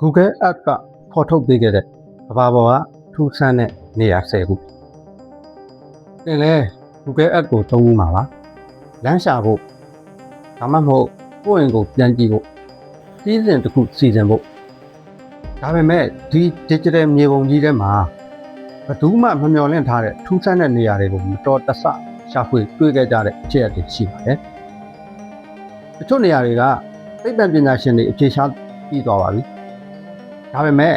Google App ကဖော်ထုတ်ပေးခဲ့တဲ့ကမ္ဘာပေါ်ကထူးဆန်းတဲ့နေရာ10ခုသင်လဲ Google App ကိုသုံးခုမှာပါလမ်းရှာဖို့ဒါမှမဟုတ်ကိုယ့်အိမ်ကိုပြန်ကြည့်ဖို့စီးစဉ်တစ်ခုစီစဉ်ဖို့ဒါပေမဲ့ဒီ digital မြေပုံကြီးထဲမှာဘယ်သူမှမမျှော်လင့်ထားတဲ့ထူးဆန်းတဲ့နေရာတွေကိုမတော်တဆရှာဖွေတွေ့ခဲ့ကြတဲ့အခြေအတွေရှိပါတယ်တချို့နေရာတွေကသိပ္ပံပညာရှင်တွေအဖြေရှာပြီးသွားပါပြီဒါပေမဲ့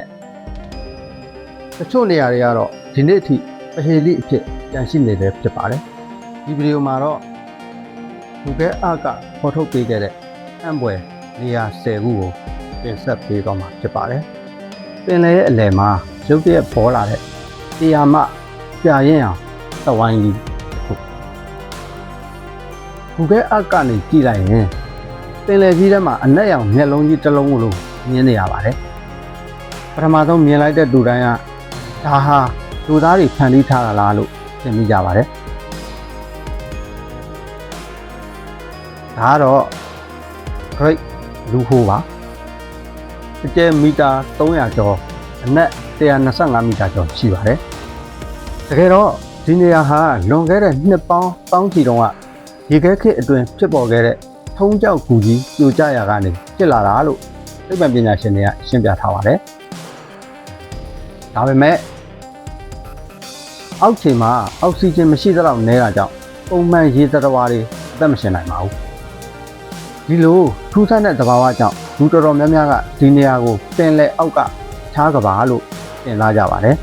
တချို့နေရာတွေကတော့ဒီနေ့အထိပဟေလိအဖြစ်ကျန်ရှိနေတယ်ဖြစ်ပါတယ်ဒီဗီဒီယိုမှာတော့ Google Earth ကဖော်ထုတ်ပေးခဲ့တဲ့အံ့ဖွယ်နေရာ10ခုကိုတင်ဆက်ပေးသွားမှာဖြစ်ပါတယ်ပင်လယ်ရဲ့အလယ်မှာရုပ်တရက်ပေါ်လာတဲ့တရားမပြရင်အောင်သဝိုင်းကြီးတစ်ခု Google Earth ကနေကြည့်လိုက်ရင်ပင်လယ်ကြီးထဲမှာအနက်ရောင်မျက်လုံးကြီးတစ်လုံးလိုမြင်နေရပါတယ်ပထမဆုံးမြင်လိုက်တဲ့လူတိုင်းကဒါဟာလူသားတွေဖန်တီးထားတာလားလို့ထင်မိကြပါတယ်ဒါကတော့ Great လူဟိုပါအကျယ်မီတာ300ကျော်အနက်125မီတာကျော်ရှိပါတယ်တကယ်တော့ဒီနေရာဟာလွန်ခဲ့တဲ့နှစ်ပေါင်းတောင်းချီတုန်းကရေခဲခေတ်အတွင်းဖြစ်ပေါ်ခဲ့တဲ့ထုံးကျောက်ကူကြီးပြိုကျရာကနေဖြစ်လာတာလို့သိပ္ပံပညာရှင်တွေကရှင်းပြထားပါတယ်ဒါပေမဲ့အောက်ခြေမှာအောက်ဆီဂျင်မရှိသလောက်နဲတာကြောင့်ပုံမှန်ရေသတ္တဝါတွေအသက်မရှင်နိုင်ပါဘူးဒီလိုထူးဆန်းတဲ့သဘာဝကြောင့်လူတော်တော်များများကဒီနေရာကိုပင်လယ်အောက်ကခြားကဘာလို့သင်သားကြပါတယ်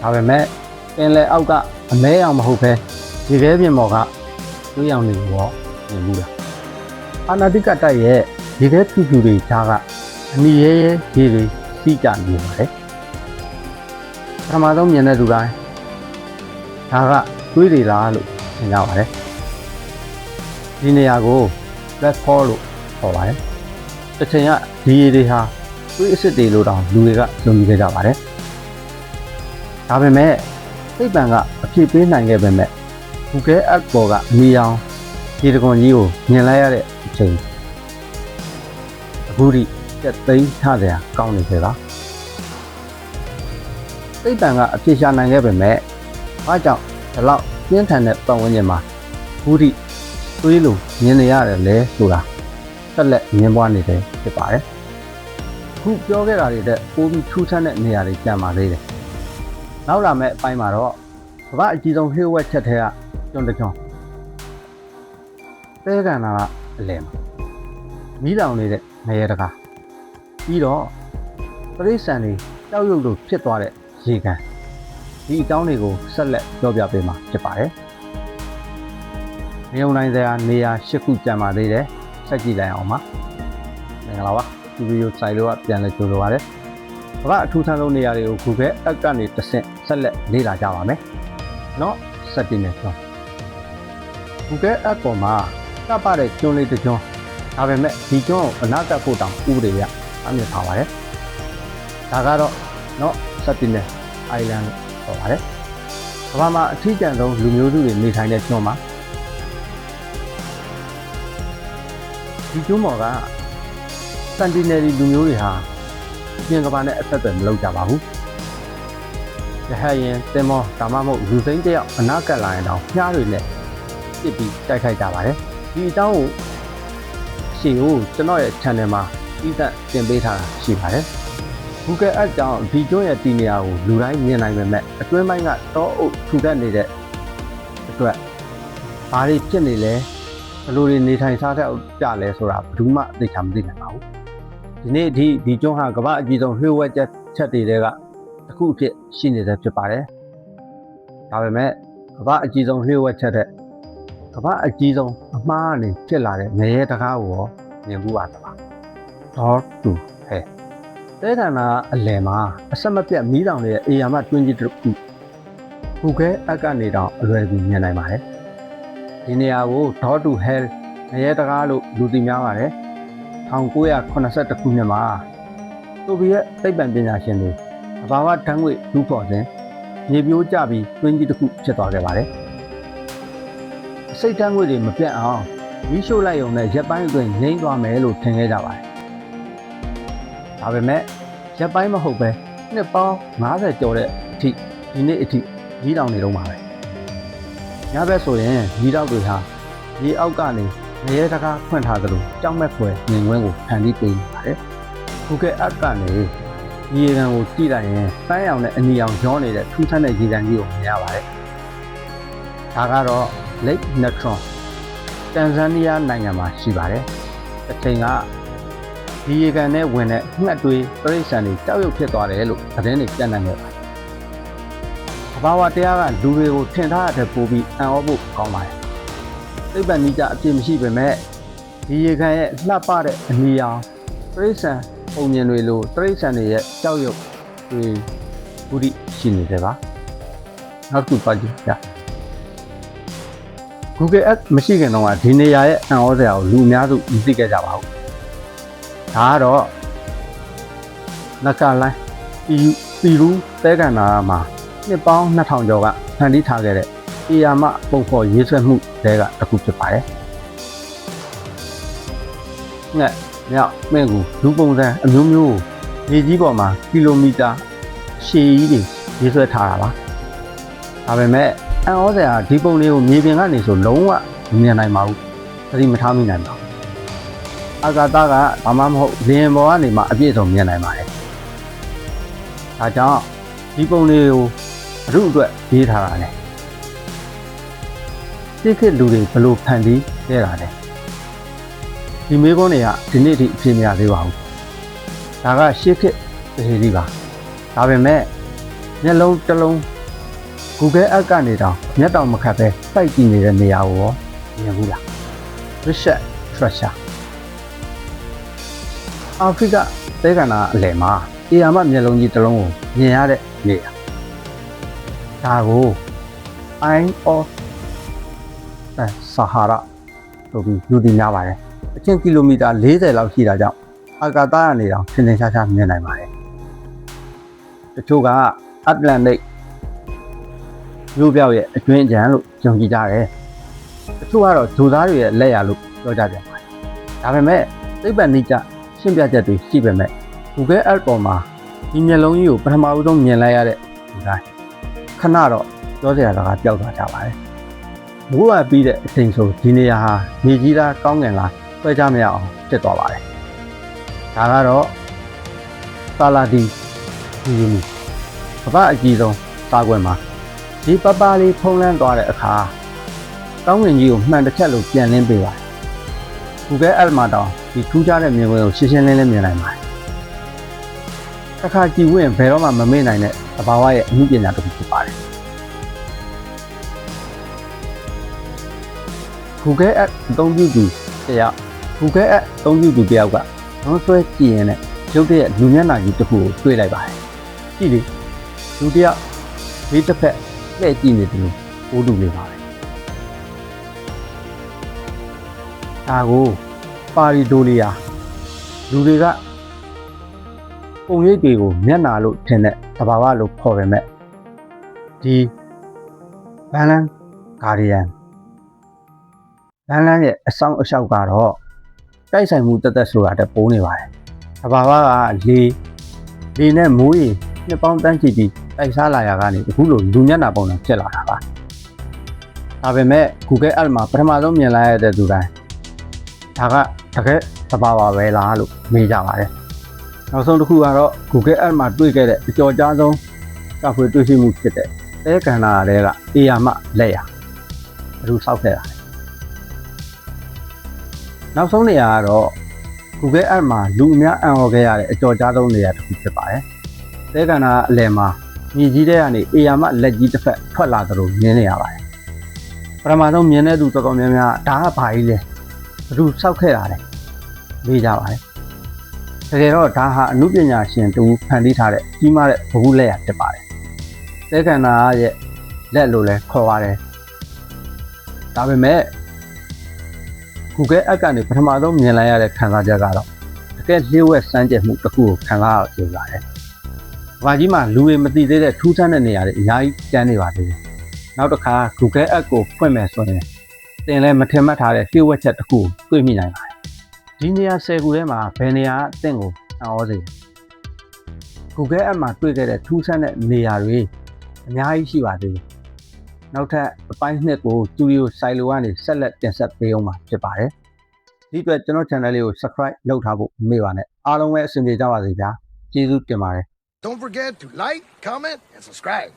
ဒါပေမဲ့ပင်လယ်အောက်ကအမဲရောင်မဟုတ်ပဲရေခဲပြင်ပေါ်ကသွေးရောင်တွေကိုတော့မြင်ဘူးလားအာနာတိကတိုက်ရဲ့ရေခဲဖြူဖြူတွေခြားကအနီရဲရဲရေတွေစီးကြနေပါတယ်ပထမဆုံးမြင်တဲ့သူတိုင်းဒါကသွေးတွေလားလို့ထင်ကြပါတယ်ဒီနေရာကို Black Hole လို့ခေါ်ပါတယ်တစ်ချိန်ကဒီရေတွေဟာသွေးအစစ်တွေလို့တောင်လူတွေကယုံကြည်ခဲ့ကြပါတယ်ဒါပေမဲ့သိပ္ပံကအဖြေပေးနိုင်ခဲ့ပေမဲ့ Google Earth ပေါ်ကအနီရောင်ရေတခွန်ကြီးကိုမြင်လိုက်ရတဲ့အချိန်အခုထိပြတ်သိမ်းထားစရာကောင်းနေသေးတာသိပ္ပံကအဖြေရှာနိုင်ခဲ့ပေမဲ့အားကြောင့်ဒီလောက်ပြင်းထန်တဲ့ပတ်ဝန်းကျင်မှာအခုထိသွေးလိုမြင်နေရတယ်လေဆိုတာဆက်လက်မြင်ပွားနေတယ်ဖြစ်ပါတယ်ခုပြောခဲ့တာတွေတဲ့ပိုပြီးထူးဆန်းတဲ့နေရာတွေကျန်ပါသေးတယ်နောက်လာမယ့်အပိုင်းမှာတော့ကမ္ဘာအကြီးဆုံးဟိုးဝက်ချက်ထဲကကျွန်းတစ်ကျွန်းတဲကန်နာကအလယ်မှာမီးလောင်နေတဲ့ငရဲတကားပြီးတော့ပရိစ္ဆန်တွေကြောက်ရွံ့လို့ဖြစ်သွားတဲ့ရေကန်ဒီအကြောင်းတွေကိုဆက်လက်ပြောပြပေးမှာဖြစ်ပါတယ်နေုံတိုင်းစရာနေရာ၈ခုကျန်ပါသေးတယ်ဆက်ကြည့်လိုက်အောင်ပါမင်္ဂလာပါဒီဗီဒီယိုဆိုင်လို့ကပြန်လဲကြိုးလိုပါတယ်ကမ္ဘာအထူးဆန်းဆုံးနေရာတွေကို Google Earth ကနေတစ်ဆင့်ဆက်လက်လေ့လာကြပါမယ်เนาะဆက်တင်နေတော့ Google Earth ပေါ်မှာကပ်ပါတဲ့ကျွန်းလေးတစ်ကျွန်းဒါပေမဲ့ဒီကျွန်းကိုအနာကပ်ဖို့တောင်ဥပဒေရအမြင်ထားပါတယ်ဒါကတော့เนาะဆက်တင်နေ Island လို့ခေါ်ပါတယ်ကမ္ဘာမှာအထူးကျန်ဆုံးလူမျိုးစုတွေနေထိုင်တဲ့ကျွန်းမှာဒီကျွန်းပေါ်ကစန်တီနယ်လူမျိုးတွေဟာပြင်ကမ္ဘာနဲ့အဆက်အသွယ်မလုပ်ကြပါဘူးရဟရင်တင်မောဒါမှမဟုတ်လူစိမ်းတယောက်အနာကပ်လာရင်တော့ဖျားတွေနဲ့ပြစ်ပြီးတိုက်ခိုက်ကြပါတယ်ဒီအကြောင်းကိုအရှိကိုကျွန်တော်ရဲ့ channel မှာပြီးသက်တင်ပေးထားတာရှိပါတယ် Google Earth ကြောင့်ဒီကျွန်းရဲ့တည်နေရာကိုလူတိုင်းမြင်နိုင်ပေမဲ့အတွင်းပိုင်းကတောအုပ်ထူထပ်နေတဲ့အတွက်ဘာတွေဖြစ်နေလဲဘယ်လိုတွေနေထိုင်စားတဲ့ကြလဲဆိုတာဘယ်သူမှသိချာမသိနိုင်ပါဘူးဒီနေ့ဒီကျွန်းဟာကမ္ဘာအကြီးဆုံးဟိုးဝက်ချက်တွေကတစ်ခုအဖြစ်ရှိနေတယ်ဖြစ်ပါတယ်ဒါပေမဲ့ကမ္ဘာအကြီးဆုံးဟိုးဝက်ချက်တဲ့ကမ္ဘာအကြီးဆုံးအမှားကနေဖြစ်လာတဲ့ငရဲတကားကိုရောမြင်ဘူးပါသလားတော့တူဟဲ့တဲဌာနအလယ်မှာအဆက်မပြတ်မီးလောင်နေတဲ့အေယာမတွင်းကြီးတစ်ခု Google Earth ကနေတောင်အလွယ်ကူမြင်နိုင်ပါတယ်ဒီနေရာကို Door to Hell ငရဲတကားလို့လူသိများပါတယ်1982ခုနှစ်မှာဆိုဗီယက်သိပ္ပံပညာရှင်တွေအဘာဝဓာတ်ငွေ့ဒူးဖော်စဉ်မြေပြိုးကျပြီးတွင်းကြီးတစ်ခုဖြစ်သွားခဲ့ပါတယ်အစိတ်ဓာတ်ငွေ့တွေမပြတ်အောင်မီးရှို့လိုက်ရုံနဲ့ရက်ပိုင်းအတွင်းငြိမ်းသွားမယ်လို့ထင်ခဲ့ကြပါတယ်ဒါပေမဲ့ ရက်ပိုင်းမဟုတ်ပဲနှစ်ပေါင်း90ကျော်တဲ့အထိဒီနေ့အထိကြီးတောင်နေတော့မှာပဲညဘက်ဆိုရင်ကြီးတောက်တွေဟာရေအောက်ကနေငရဲတကားဖွင့်ထားသလိုကြောက်မဲ့ဖွယ်မြင်ကွင်းကိုဖန်တီးပေးနေပါတယ် Google Earth ကနေရေကန်ကိုကြည့်လိုက်ရင်ပန်းရောင်နဲ့အနီရောင်ရောနေတဲ့ထူးဆန်းတဲ့ရေကန်ကြီးကိုမြင်ရပါတယ်ဒါကတော့ Lake Natron တန်ဇန်နီးယားနိုင်ငံမှာရှိပါတယ်တစ်ချိန်ကဒီရေကန်နဲ့ဝင်တဲ့ငှက်တွေပြိဿံတွေကြောက်ရွံ့ဖြစ်သွားတယ်လို့သတင်းတွေပြန့်နှံ့ခဲ့ပါတယ်။ဘာဝတရားကလူတွေကိုထင်ထားတဲ့ပိုပြီးအံ့ဩဖို့ကောင်းပါတယ်။သိပ္ပံနည်းကျအပြည့်မရှိပေမဲ့ဒီရေကန်ရဲ့လှပတဲ့အနီရောင်ပြိဿံပုံမြင်တွေလိုပြိဿံတွေရဲ့ကြောက်ရွံ့တွေဘုဒ္ဓရှိနေတယ်ပါ။နောက်တစ်ခုပါကြည့်ကြ။ Google Earth မရှိခင်တော့ဒီနေရာရဲ့အံ့ဩစရာကိုလူအများစုမသိခဲ့ကြပါဘူး။ဒါကတော့နကလိုင်းပီရူတဲကန်နာမှာနှစ်ပေါင်း2000ကျော်ကဖန်တီးထားခဲ့တဲ့အေယာမပုံဖော်ရေးဆွဲမှုတွေကတစ်ခုဖြစ်ပါတယ်။ငှက်မြောက်မင်းကူလူပုံစံအမျိုးမျိုးမြေကြီးပေါ်မှာကီလိုမီတာရှည်ကြီးတွေရေးဆွဲထားတာပါ။ဒါပေမဲ့အံ့ဩစရာဒီပုံလေးကိုမြေပြင်ကနေဆိုလုံးဝမမြင်နိုင်ပါဘူး။သတိမထားမိနိုင်ပါဘူး။အာကာသကဘာမှမဟုတ်လင်းပေါ်ကနေမှအပြည့်စုံမြင်နိုင်ပါတယ်။ဒါကြောင့်ဒီပုံလေးကိုဘုရုအတွက်ရေးထားတာလေ။ဒီခေတ်လူတွေဘယ်လိုဖန်တီးခဲ့တာလဲ။ဒီမေးခွန်းတွေကဒီနေ့ထိအဖြေမရသေးပါဘူး။ဒါကရှေ့ခေတ်ပြည်လေးပါ။ဒါပေမဲ့မျက်လုံးတစ်လုံးGoogle Earth ကနေတောင်မျက်တောင်မခတ်ပဲစိုက်ကြည့်နေတဲ့နေရာကိုရောမြင်ဘူးလား Research Treasure အာဖရိကတဲကနာအလယ်မှာအေယာမမျက်လုံးကြီးတစ်လုံးကိုမြင်ရတဲ့နေရာဒါကို Eye of Sahara ဆိုပြီးလူသိများပါတယ်အချင်းကီလိုမီတာ40လောက်ရှိတာကြောင့်အာကာသကနေတောင်ထင်ထင်ရှားရှားမြင်နိုင်ပါတယ်တချို့က Atlanticမျိုးပြောက်ရဲ့အတွင်းအကြံလို့ယုံကြည်ကြတယ်။တချို့ကတော့ဂျိုသားတွေရဲ့လက်ရာလို့ပြောကြပြန်ပါတယ်။ဒါပေမဲ့သိပ္ပံနည်းကျရှင်းပြချက်တွေရှိပေမဲ့ Google Earth ပေါ်မှာဒီမျက်လုံးကြီးကိုပထမဦးဆုံးမြင်လိုက်ရတဲ့ဒီတိုင်းခဏတော့ပြောစရာစကားပျောက်သွားကြပါတယ်။မိုးရွာပြီးတဲ့အချိန်ဆိုဒီနေရာဟာမြေကြီးလားကောင်းကင်လားခွဲခြားမရအောင်ဖြစ်သွားပါတယ်။ဒါကတော့ဆာလာဒီဒီမီကမ္ဘာအကြီးဆုံးစာကွက်မှာဒီပပလေးဖုံးလန်းသွားတဲ့အခါကောင်းကင်ကြီးကိုမှန်တစ်ချက်လို့ပြန်လင်းပေးပါတယ်။ Google Earth မှာတော့ဒီထူးခြားတဲ့မြင်ကွင်းကိုရှင်းရှင်းလင်းလင်းမြင်နိုင်ပါတယ်။တစ်ခါကြည့်ဝင်ဘယ်တော့မှမမေ့နိုင်တဲ့သဘာဝရဲ့အမှုပညာတစ်ခုဖြစ်ပါတယ်။ Google Earth အသုံးပြုသူတယောက် Google Earth အသုံးပြုသူတယောက်ကလုံးဆွဲကြည့်ရင်လည်းရုပ်တရက်လူမျက်နှာကြီးတစ်ခုကိုတွေ့လိုက်ပါတယ်။ကြည့်လေလူတယောက်ဒီတစ်ဖက်လှည့်ကြည့်နေတယ်လို့ပိုးတူလေးပါပဲဒါကိုပါရီဒိုလီယာလူတွေကပုံရိပ်တွေကိုမျက်နှာလို့ထင်တဲ့သဘာဝလို့ခေါ်ပေမဲ့ဒီဘန်လန်ဂါဒီယန်ဘန်လန်ရဲ့အဆောင်အလျှောက်ကတော့တိုက်ဆိုင်မှုတက်တက်ဆိုတာတက်ပိုးနေပါတယ်သဘာဝကလေနဲ့မိုးရေနှစ်ပေါင်းတန်းချီပြီးတိုက်စားလာရကနေအခုလိုလူမျက်နှာပုံစံဖြစ်လာတာပါဒါပေမဲ့ Google Earth မှာပထမဆုံးမြင်လာရတဲ့သူတိုင်းဒါကတကယ်သဘာဝပဲလားလို့မေးကြပါတယ်နောက်ဆုံးတစ်ခုကတော့ Google Earth မှာတွေ့ခဲ့တဲ့အကျော်ကြားဆုံးကဖွေတွေ့ရှိမှုဖြစ်တဲ့တဲကန္နာတွေကအေယာမလက်ရာဘယ်လိုဆောက်ခဲ့တာလဲနောက်ဆုံးနေရာကတော့ Google Earth မှာလူအများအံ့ဩခဲ့ရတဲ့အကျော်ကြားဆုံးနေရာတစ်ခုဖြစ်ပါတယ်တဲကန္နာအလယ်မှာမြေကြီးထဲကနေအေယာမလက်ကြီးတစ်ဖက်ထွက်လာသလိုမြင်နေရပါတယ်ပထမဆုံးမြင်တဲ့သူတော်တော်များများဒါကဘာကြီးလဲဘယ်သူဆောက်ခဲ့တာလဲမေးကြပါတယ်တကယ်တော့ဒါဟာအမှုပညာရှင်တူဖန်တီးထားတဲ့ကြီးမားတဲ့ဘဝလက်ရာဖြစ်ပါတယ်တဲကန္နာရဲ့လက်လို့လဲခေါ်ပါတယ်ဒါပေမဲ့ Google Earth ကနေပထမဆုံးမြင်လိုက်ရတဲ့ခံစားချက်ကတော့တကယ်လျှို့ဝှက်စမ်းကြယ်မှုတစ်ခုကိုခံစားရကြပါတယ်။ဘာကြီးမှလူတွေမသိသေးတဲ့ထူးဆန်းတဲ့နေရာတွေအများကြီးကျန်နေပါသေးတယ်။နောက်တစ်ခါ Google Earth ကိုဖွင့်မယ်ဆိုရင်သင်လည်းမထင်မှတ်ထားတဲ့လျှို့ဝှက်ချက်တစ်ခုကိုတွေ့မိနိုင်ပါတယ်။ဒီနေရာ10ခုထဲမှာဘယ်နေရာအသင်ကိုအံ့ဩစေလဲ။ Google App မှာတွေ့ခဲ့တဲ့ထူးဆန်းတဲ့နေရာတွေအများကြီးရှိပါသေးတယ်နောက်ထပ်အပိုင်းနှစ်ကို Studio Silo ကနေဆက်လက်တင်ဆက်ပေးအောင်မှာဖြစ်ပါတယ်ဒီအတွက်ကျွန်တော် channel လေးကို subscribe လုပ်ထားဖို့မမေ့ပါနဲ့အားလုံးပဲအဆင်ပြေကြပါစေဗျာကျေးဇူးတင်ပါတယ် Don't forget to like, comment, and subscribe.